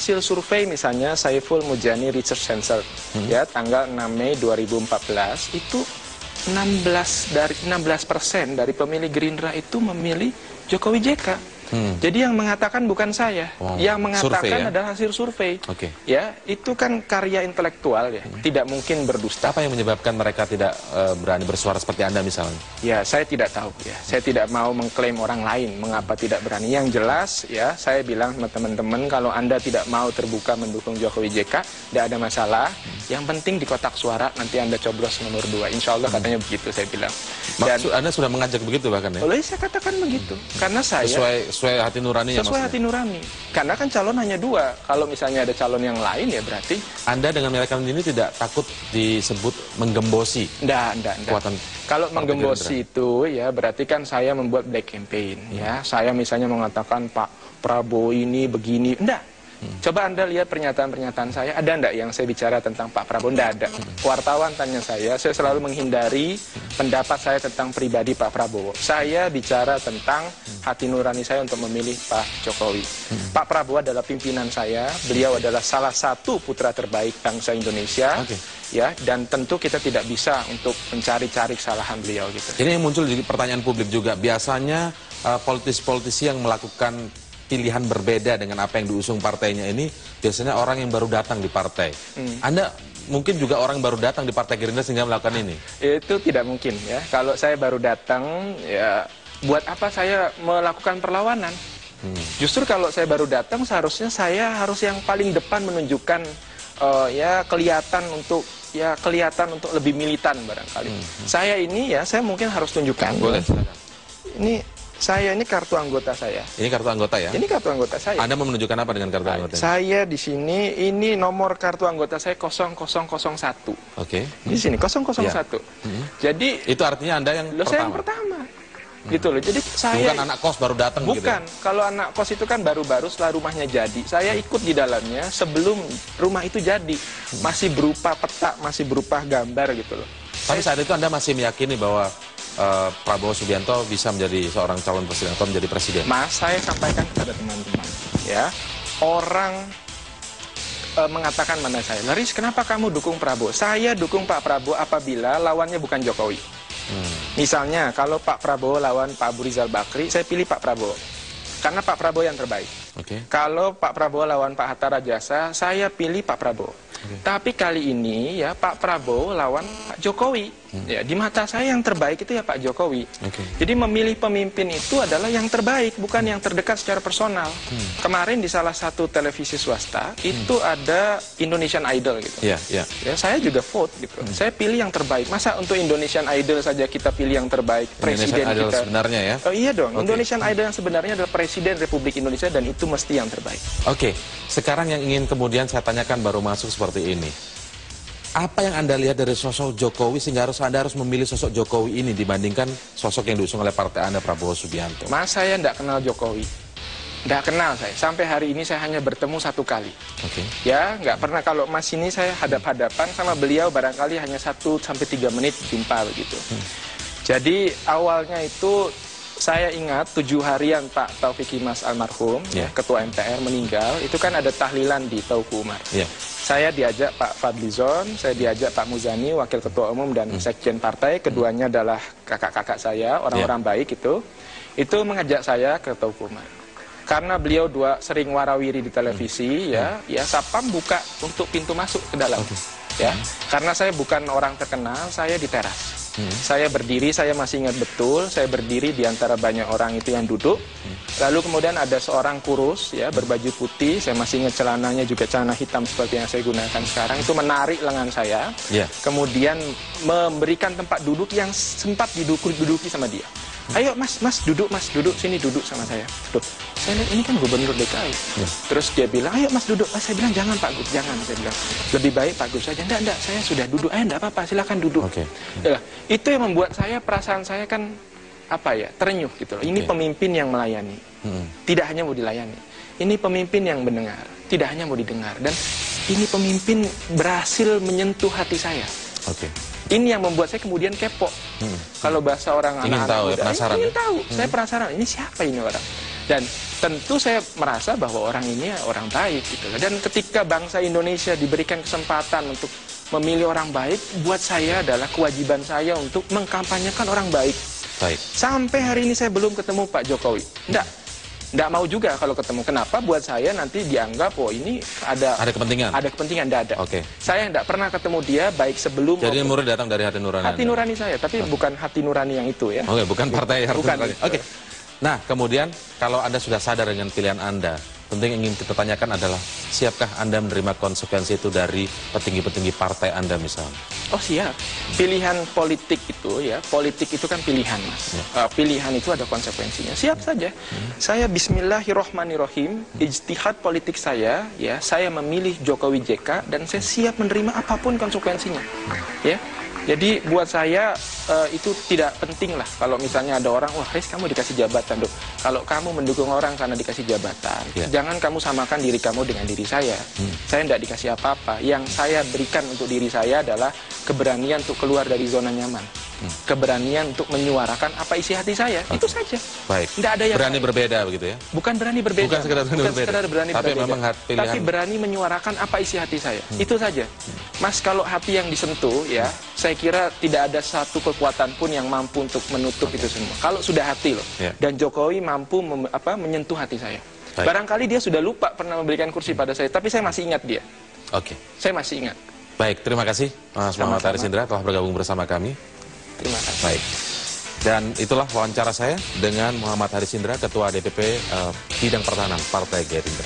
hasil survei misalnya Saiful Mujani Research Center ya tanggal 6 Mei 2014 itu 16% dari pemilih Gerindra itu memilih Jokowi JK. Jadi yang mengatakan bukan saya, yang mengatakan survei, ya? adalah hasil survei. Ya, itu kan karya intelektual ya, tidak mungkin berdusta. Apa yang menyebabkan mereka tidak berani bersuara seperti Anda misalnya? Ya, saya tidak tahu ya. Saya tidak mau mengklaim orang lain mengapa tidak berani. Yang jelas ya, saya bilang sama teman-teman kalau Anda tidak mau terbuka mendukung Jokowi JK, tidak ada masalah. Yang penting di kotak suara nanti Anda coblos nomor 2. Insya Allah katanya begitu saya bilang. Dan maksud Anda sudah mengajak begitu bahkan ya? Oleh saya katakan begitu. Karena saya sesuai hati nuraninya sesuai hati nurani. Karena kan calon hanya 2. Kalau misalnya ada calon yang lain ya berarti Anda dengan menyalakan ini tidak takut disebut menggembosi? Enggak. Kekuatan kalau menggembosi itu ya berarti kan saya membuat black campaign ya. Saya misalnya mengatakan Pak Prabowo ini begini. Enggak. Coba Anda lihat pernyataan-pernyataan saya, ada enggak yang saya bicara tentang Pak Prabowo? Enggak ada. Wartawan tanya saya selalu menghindari pendapat saya tentang pribadi Pak Prabowo. Saya bicara tentang hati nurani saya untuk memilih Pak Jokowi. Pak Prabowo adalah pimpinan saya, beliau adalah salah satu putra terbaik bangsa Indonesia. Ya, dan tentu kita tidak bisa untuk mencari-cari kesalahan beliau gitu. Ini yang muncul jadi pertanyaan publik juga. Biasanya politisi-politisi yang melakukan pilihan berbeda dengan apa yang diusung partainya ini biasanya orang yang baru datang di partai. Anda mungkin juga orang baru datang di Partai Gerindra sehingga melakukan ini? Itu tidak mungkin ya. Kalau saya baru datang, ya buat apa saya melakukan perlawanan? Justru kalau saya baru datang seharusnya saya harus yang paling depan menunjukkan ya kelihatan untuk lebih militan barangkali. Saya ini ya saya mungkin harus tunjukkan. Boleh. Ini kartu anggota saya. Ini kartu anggota ya? Ini kartu anggota saya. Anda mau menunjukkan apa dengan kartu anggota? Saya di sini, ini nomor kartu anggota saya 0001. Di sini 001. Jadi itu artinya Anda yang pertama. Saya yang pertama. Gitu loh. Jadi saya bukan anak kos baru datang gitu. Bukan. Kalau anak kos itu kan baru-baru setelah rumahnya jadi. Saya ikut di dalamnya sebelum rumah itu jadi. Masih berupa peta, masih berupa gambar gitu loh. Tapi saat itu Anda masih meyakini bahwa Prabowo Subianto bisa menjadi seorang calon presiden atau menjadi presiden? Mas, saya sampaikan kepada teman-teman, ya, orang mengatakan mana saya, Laris, kenapa kamu dukung Prabowo? Saya dukung Pak Prabowo apabila lawannya bukan Jokowi. Misalnya, kalau Pak Prabowo lawan Pak Abu Rizal Bakri, saya pilih Pak Prabowo. Karena Pak Prabowo yang terbaik. Kalau Pak Prabowo lawan Pak Hatta Rajasa, saya pilih Pak Prabowo. Tapi kali ini ya Pak Prabowo lawan Pak Jokowi. Ya, di mata saya yang terbaik itu ya Pak Jokowi. Jadi memilih pemimpin itu adalah yang terbaik, bukan yang terdekat secara personal. Kemarin di salah satu televisi swasta itu ada Indonesian Idol gitu. Ya, saya juga vote gitu. Saya pilih yang terbaik. Masa untuk Indonesian Idol saja kita pilih yang terbaik? Presiden Indonesian Idol kita sebenarnya ya? Oh iya dong. Indonesian Idol yang sebenarnya adalah Presiden Republik Indonesia dan itu mesti yang terbaik. Sekarang yang ingin kemudian saya tanyakan baru masuk seperti ini. Apa yang Anda lihat dari sosok Jokowi sehingga Anda harus memilih sosok Jokowi ini dibandingkan sosok yang diusung oleh partai Anda, Prabowo Subianto? Mas, saya tidak kenal Jokowi. Tidak kenal saya. Sampai hari ini saya hanya bertemu 1 kali. Ya, nggak pernah. Kalau Mas ini saya hadap-hadapan sama beliau barangkali hanya 1-3 menit jumpa begitu. Jadi awalnya itu saya ingat 7 harian Pak Taufik Kimas almarhum, Ketua MPR meninggal, itu kan ada tahlilan di Tauku Umar. Saya diajak Pak Fadlizon, saya diajak Pak Muzani, Wakil Ketua Umum dan Sekjen Partai, keduanya adalah kakak-kakak saya, orang-orang baik itu mengajak saya ke Tauku Umar. Karena beliau sering warawiri di televisi, ya Sapam buka untuk pintu masuk ke dalam. Ya, karena saya bukan orang terkenal, saya di teras. Saya berdiri, saya masih ingat betul, saya berdiri di antara banyak orang itu yang duduk. Lalu kemudian ada seorang kurus, ya, berbaju putih, saya masih ingat celananya juga celana hitam seperti yang saya gunakan sekarang, itu menarik lengan saya, kemudian memberikan tempat duduk yang sempat diduduki sama dia. Ayo mas duduk sini duduk sama saya. Loh, saya lihat ini kan gubernur DKI. Terus dia bilang, ayo mas duduk. Saya bilang jangan Pak Gus, jangan. Saya bilang lebih baik Pak Gus saja. Enggak, saya sudah duduk. Enggak apa-apa, silakan duduk. Itu yang membuat saya, perasaan saya kan terenyuh gitu loh. Ini pemimpin yang melayani, tidak hanya mau dilayani. Ini pemimpin yang mendengar, tidak hanya mau didengar. Dan ini pemimpin berhasil menyentuh hati saya. Ini yang membuat saya kemudian kepo. Kalau bahasa orang anak-anak muda, ingin tahu. Saya penasaran, ini siapa ini orang? Dan tentu saya merasa bahwa orang ini orang baik gitu. Dan ketika bangsa Indonesia diberikan kesempatan untuk memilih orang baik, buat saya adalah kewajiban saya untuk mengkampanyekan orang baik. Baik. Sampai hari ini saya belum ketemu Pak Jokowi. Nggak mau juga kalau ketemu. Kenapa? Buat saya nanti dianggap, oh ini ada kepentingan. Ada kepentingan, nggak ada. Oke. Saya nggak pernah ketemu dia baik sebelum. Jadi murid datang dari hati nurani. Hati nurani saya, tapi bukan hati nurani yang itu ya. Oke, bukan partai hati nurani. Oke. Oke. Nah, kemudian kalau Anda sudah sadar dengan pilihan Anda, tentu yang ingin kita tanyakan adalah siapkah Anda menerima konsekuensi itu dari petinggi-petinggi partai Anda misalnya? Oh siap. Pilihan politik itu ya, politik itu kan pilihan Mas. Pilihan itu ada konsekuensinya. Siap saja. Saya bismillahirrohmanirrohim, ijtihad politik saya, ya, saya memilih Jokowi JK dan saya siap menerima apapun konsekuensinya. Ya. Jadi buat saya itu tidak penting lah kalau misalnya ada orang, wah Riz kamu dikasih jabatan dong. Kalau kamu mendukung orang karena dikasih jabatan, jangan kamu samakan diri kamu dengan diri saya. Saya tidak dikasih apa-apa. Yang saya berikan untuk diri saya adalah keberanian untuk keluar dari zona nyaman. Keberanian untuk menyuarakan apa isi hati saya. Itu saja. Baik. Nggak ada yang berani berbeda begitu ya? Bukan berani berbeda. Bukan sekedar berani tapi berbeda. Memang pilihan. Tapi berani menyuarakan apa isi hati saya. Itu saja. Mas, kalau hati yang disentuh ya, saya kira tidak ada satu kekuatan pun yang mampu untuk menutup itu semua. Kalau sudah hati loh. Dan Jokowi mampu menyentuh hati saya. Baik. Barangkali dia sudah lupa pernah memberikan kursi pada saya, tapi saya masih ingat dia. Oke. Saya masih ingat. Baik, terima kasih Mas Muhammad Haris Indra telah bergabung bersama kami. Terima kasih. Baik. Dan itulah wawancara saya dengan Muhammad Haris Indra, Ketua DPP Bidang Pertahanan Partai Gerindra.